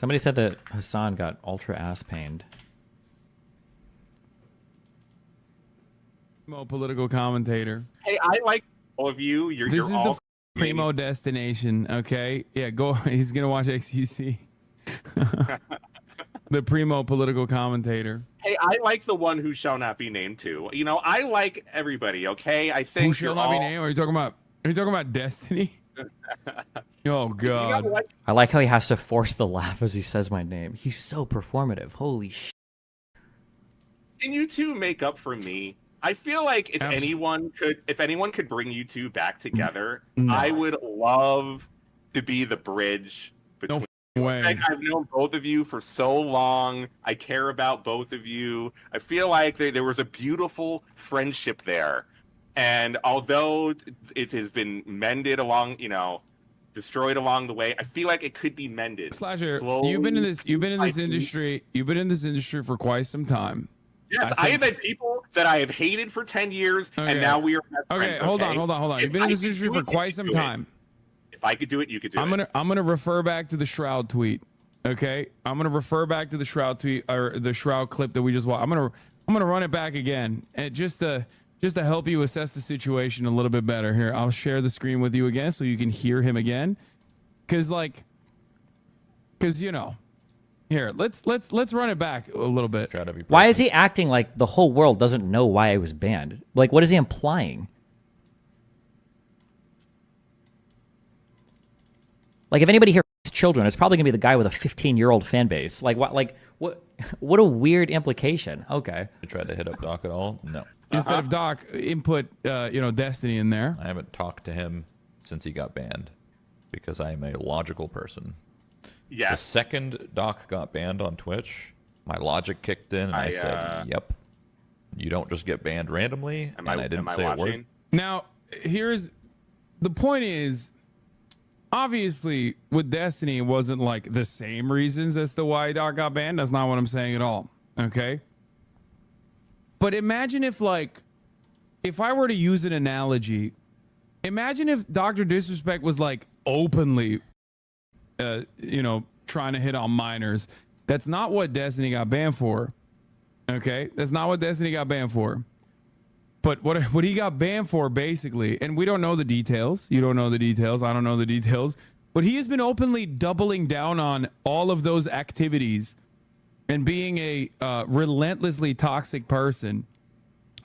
Somebody said that Hasan got ultra ass pained. Political commentator. Hey, I like all of you. This You're is all the primo destination, okay? Yeah, go. He's gonna watch XUC. The primo political commentator. Hey, I like the one who shall not be named too. You know, I like everybody. Okay, I think Who shall not be named? Are you talking about Destiny? Oh God! I like how he has to force the laugh as he says my name. He's so performative. Holy shit. Can you two make up for me? I feel like if anyone could bring you two back together, I would love to be the bridge between. No way. Like, I've known both of you for so long. I care about both of you. I feel like there was a beautiful friendship there. And although it has been mended along, destroyed along the way, I feel like it could be mended. Slasher, you've been in this industry for quite some time. Yes, I have had people that I have hated for 10 years, and now we are best friends. Hold on. You've been in this industry for quite some time. If I could do it, you could do it. I'm gonna refer back to the Shroud tweet. Okay, I'm gonna refer back to the Shroud tweet or the Shroud clip that we just watched. I'm gonna run it back again, and just to help you assess the situation a little bit better. Here, I'll share the screen with you again so you can hear him again. Here, let's run it back a little bit. Why is he acting like the whole world doesn't know why I was banned? Like, what is he implying? Like, if anybody here has children, it's probably gonna be the guy with a 15-year-old fan base. Like, what? Like, what a weird implication. Okay. You tried to hit up Doc at all? No. Instead of Doc, input Destiny in there. I haven't talked to him since he got banned because I am a logical person. Yes. The second Doc got banned on Twitch, my logic kicked in and I said, yep. You don't just get banned randomly. And I didn't say a word. Now, here's the point is, obviously, with Destiny, it wasn't like the same reasons as to why Doc got banned. That's not what I'm saying at all. Okay. But imagine if I were to use an analogy, imagine if Dr. Disrespect was like openly, trying to hit on minors. That's not what Destiny got banned for. Okay. That's not what Destiny got banned for. But what he got banned for, basically, and we don't know the details. You don't know the details. I don't know the details. But he has been openly doubling down on all of those activities and being a relentlessly toxic person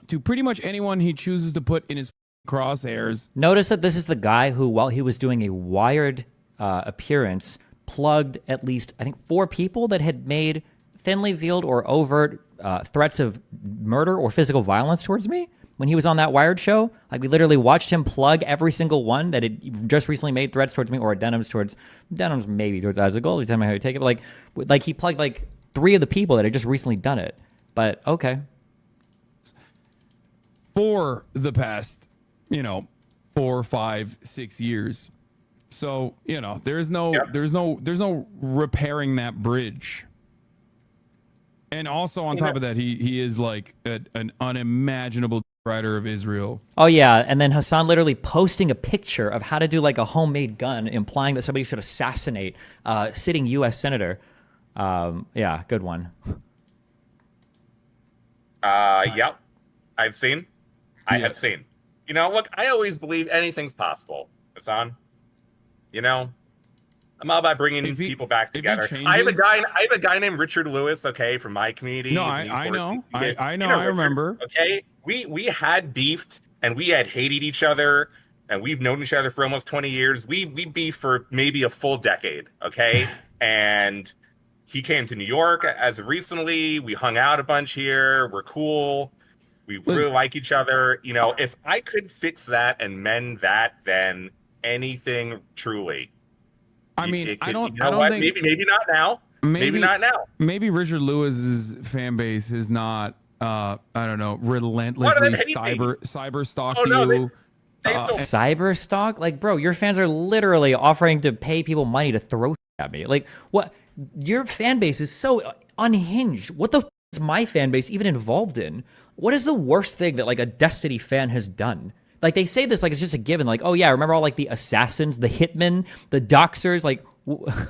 to pretty much anyone he chooses to put in his crosshairs. Notice that this is the guy who, while he was doing a Wired appearance, plugged at least, I think, 4 people that had made thinly veiled or overt threats of murder or physical violence towards me. When he was on that Wired show, like, we literally watched him plug every single one that had just recently made threats towards me, or Denim's maybe towards Isaac. Every time I take it, but like he plugged like 3 of the people that had just recently done it. But okay, for the past, 4, 5, 6 years. So there's no repairing that bridge. And also on top of that, he is like an unimaginable writer of Israel. Oh yeah, and then Hasan literally posting a picture of how to do like a homemade gun, implying that somebody should assassinate sitting U.S. senator. Yeah, good one. Yep. I have seen. Look, I always believe anything's possible, Hasan. I'm all about bringing people back together. I have a guy named Richard Lewis, okay, from my community. No, I know. I know. I remember. Okay, we had beefed and we had hated each other, and we've known each other for almost 20 years. We beefed for maybe a full decade, okay? And he came to New York as of recently. We hung out a bunch here. We're cool. We really like each other. If I could fix that and mend that, then anything truly. I mean, I don't think maybe not now. Maybe not now. Maybe Richard Lewis's fan base is not relentlessly cyber stalked you. Cyber stalk? Like, bro, your fans are literally offering to pay people money to throw at me. Like, what? Your fan base is so unhinged. What the is my fan base even involved in? What is the worst thing that like a Destiny fan has done? Like, they say this like it's just a given. Like, oh yeah, remember all like the assassins, the hitmen, the doxers? Like,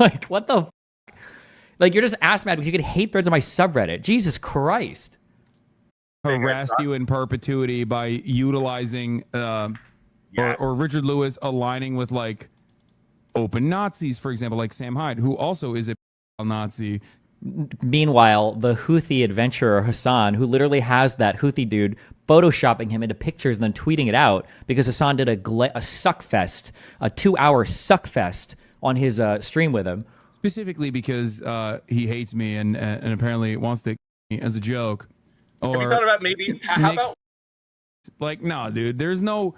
like what the? Like, you're just ass mad because you get hate threads on my subreddit. Jesus Christ. Harassed you in perpetuity by utilizing or Richard Lewis aligning with like open Nazis, for example, like Sam Hyde, who also is a Nazi. Meanwhile, the Houthi adventurer Hasan, who literally has that Houthi dude photoshopping him into pictures and then tweeting it out because Hasan did a suck fest, a 2-hour suck fest on his stream with him. Specifically because he hates me and apparently wants to me as a joke. Or have you thought about maybe how about like, no, dude, there's no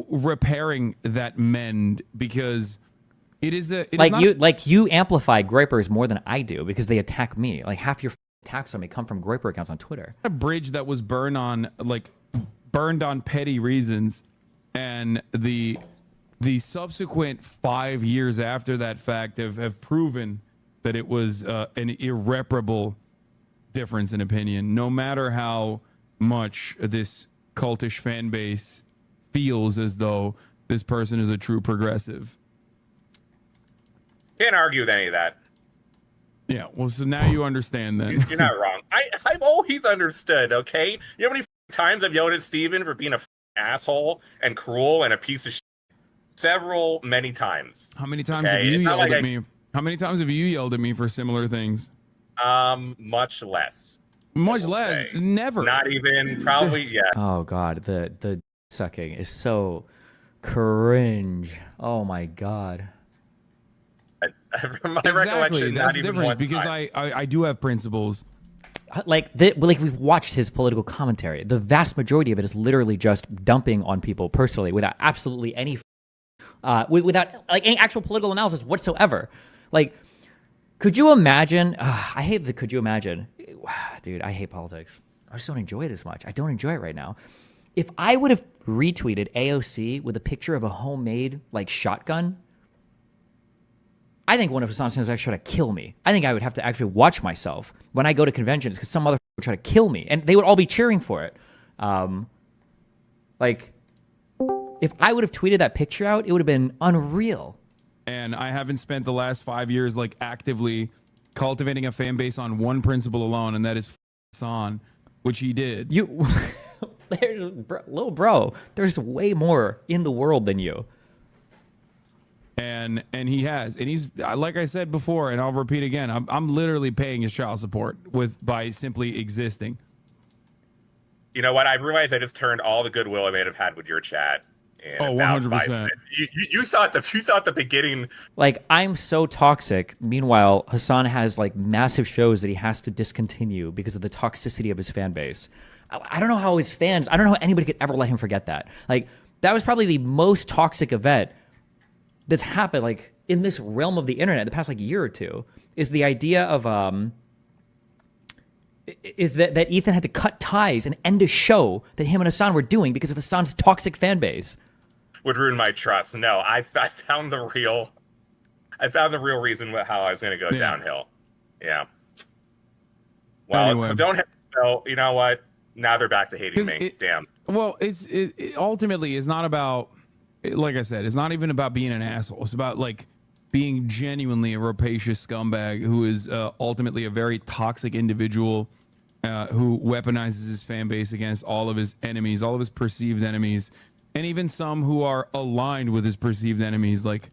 repairing that mend because it is you amplify Groypers more than I do because they attack me. Like, half your attacks on me come from Groyper accounts on Twitter. A bridge that was burned on petty reasons, and the subsequent 5 years after that fact have proven that it was an irreparable difference in opinion. No matter how much this cultish fan base feels as though this person is a true progressive. Can't argue with any of that. Yeah, well, so now you understand then. You're not wrong. I've always understood, okay? You know how many times I've yelled at Steven for being a asshole and cruel and a piece of shit? Many times. How many times have you yelled at me? How many times have you yelled at me for similar things? Much less. Much less? Say. Never. Not even, probably, yeah. Oh, God, the sucking is so cringe. Oh, my God. From my exactly. recollection, That's not the even difference one because time. I do have principles. Like we've watched his political commentary. The vast majority of it is literally just dumping on people personally without absolutely any, without like any actual political analysis whatsoever. Like, could you imagine? I hate the could you imagine, dude. I hate politics. I just don't enjoy it as much. I don't enjoy it right now. If I would have retweeted AOC with a picture of a homemade like shotgun, I think one of Hasan's fans would actually try to kill me. I think I would have to actually watch myself when I go to conventions because some other would try to kill me, and they would all be cheering for it. Like, if I would have tweeted that picture out, it would have been unreal. And I haven't spent the last 5 years like actively cultivating a fan base on one principle alone, and that is Hasan, which he did. Little bro, there's way more in the world than you. And he has, and he's, like I said before, and I'll repeat again, I'm literally paying his child support by simply existing. You know what? I realized I just turned all the goodwill I may have had with your chat. 100%. You thought the beginning. Like, I'm so toxic. Meanwhile, Hasan has like massive shows that he has to discontinue because of the toxicity of his fan base. I don't know how his fans. I don't know how anybody could ever let him forget that. Like, that was probably the most toxic event that's happened like in this realm of the internet the past like year or two. Is the idea of is that Ethan had to cut ties and end a show that him and Hasan were doing because of Hasan's toxic fan base. Would ruin my trust. No, I found the real reason how I was going to go downhill. Yeah. Well, anyway. So you know what? Now they're back to hating me. Damn. Well, it ultimately is not about, like I said, it's not even about being an asshole. It's about like being genuinely a rapacious scumbag who is ultimately a very toxic individual who weaponizes his fan base against all of his enemies, all of his perceived enemies, and even some who are aligned with his perceived enemies. Like,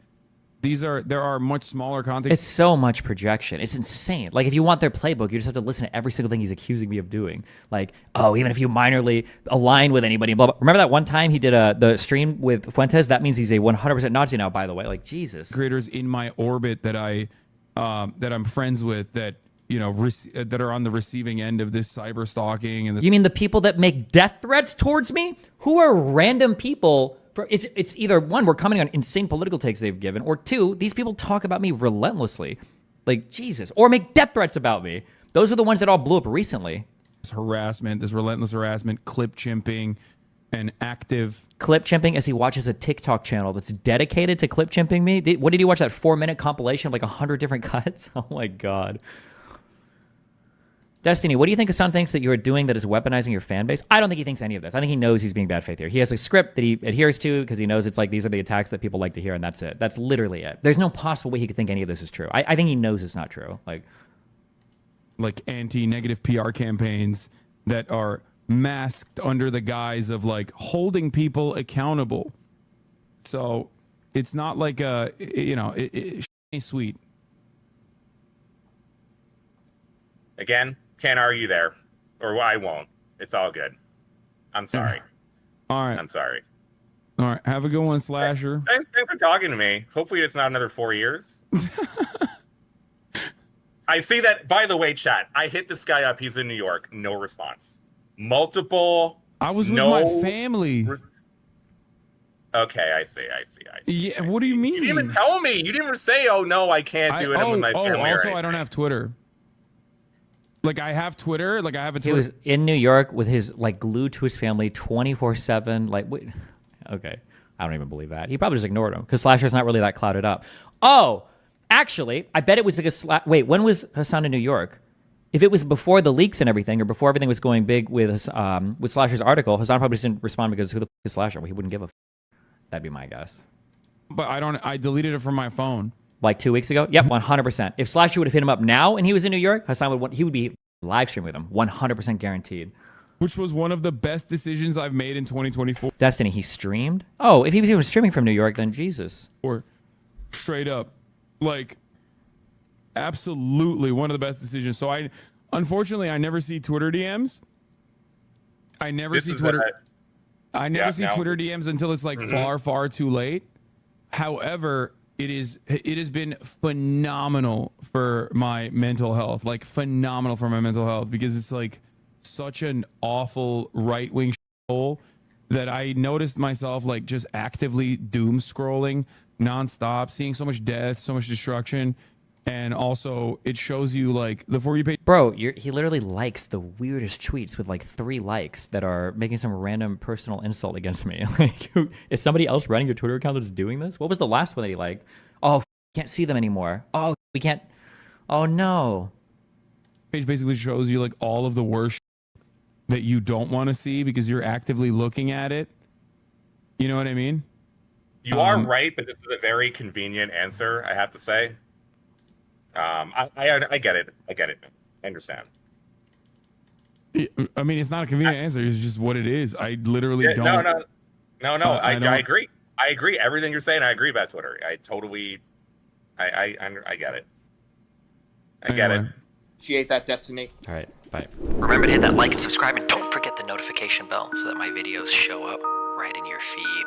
there are much smaller context. It's so much projection. It's insane. Like, if you want their playbook, you just have to listen to every single thing he's accusing me of doing. Like, oh, even if you minorly align with anybody, blah, blah. Remember that one time he did the stream with Fuentes? That means he's a 100% Nazi now, by the way. Like, Jesus. Creators in my orbit that I'm friends with that, you know, that are on the receiving end of this cyber stalking. And you mean the people that make death threats towards me? Who are random people? It's either one, we're commenting on insane political takes they've given, or two, these people talk about me relentlessly. Like, Jesus. Or make death threats about me. Those are the ones that all blew up recently. This relentless harassment, clip chimping, and active... Clip chimping as he watches a TikTok channel that's dedicated to clip chimping me? What did he watch, that 4-minute compilation of like 100 different cuts? Oh my God. Destiny, what do you think Hasan thinks that you're doing that is weaponizing your fan base? I don't think he thinks any of this. I think he knows he's being bad faith here. He has a script that he adheres to because he knows it's like these are the attacks that people like to hear, and that's it. That's literally it. There's no possible way he could think any of this is true. I think he knows it's not true. Like anti-negative PR campaigns that are masked under the guise of like holding people accountable. So it's not like it ain't sweet. Again, can't argue there, or I won't. It's all good. I'm sorry. All right. I'm sorry. All right. Have a good one, Slasher. Thanks for talking to me. Hopefully it's not another 4 years. I see that, by the way, chat. I hit this guy up. He's in New York. No response. Multiple. I was with my family. Okay, I see. Yeah, what do you mean? You didn't even tell me. You didn't even say, "Oh no, I can't do it." I'm with my family. Also, I don't have Twitter. Like I have Twitter. Like I have a Twitter. He was in New York with his like glued to his family 24/7. Like, wait, okay, I don't even believe that. He probably just ignored him because Slasher's not really that clouded up. Oh, actually, I bet it was because wait, when was Hasan in New York? If it was before the leaks and everything, or before everything was going big with Slasher's article, Hasan probably just didn't respond because who the f is Slasher? Well, he wouldn't give a f. That'd be my guess. But I deleted it from my phone. Like 2 weeks ago? Yep, 100%. If Slasher would have hit him up now and he was in New York, Hasan would be live streaming with him, 100% guaranteed. Which was one of the best decisions I've made in 2024. Destiny, he streamed? Oh, if he was even streaming from New York, then Jesus. Or straight up, like, absolutely one of the best decisions. So unfortunately, I never see Twitter DMs. I never see Twitter Twitter DMs until it's like far too late. However, it has been phenomenal for my mental health, like phenomenal for my mental health, because it's like such an awful right-wing hole that I noticed myself like just actively doom scrolling nonstop, seeing so much death, so much destruction. And also it shows you like the For You page. Bro, he literally likes the weirdest tweets with like 3 likes that are making some random personal insult against me. Like, is somebody else running your Twitter account that's doing this? What was the last one that he liked? Oh, can't see them anymore. Oh, we can't. Oh no. Page basically shows you like all of the worst that you don't want to see because you're actively looking at it. You know what I mean? You are right, but this is a very convenient answer, I have to say. I get it. I understand. I mean, it's not a convenient answer. It's just what it is. I literally don't. No. I agree. I agree. Everything you're saying, I agree about Twitter. I totally. I get it. I get it. Appreciate that, Destiny. All right. Bye. Remember to hit that like and subscribe, and don't forget the notification bell so that my videos show up right in your feed.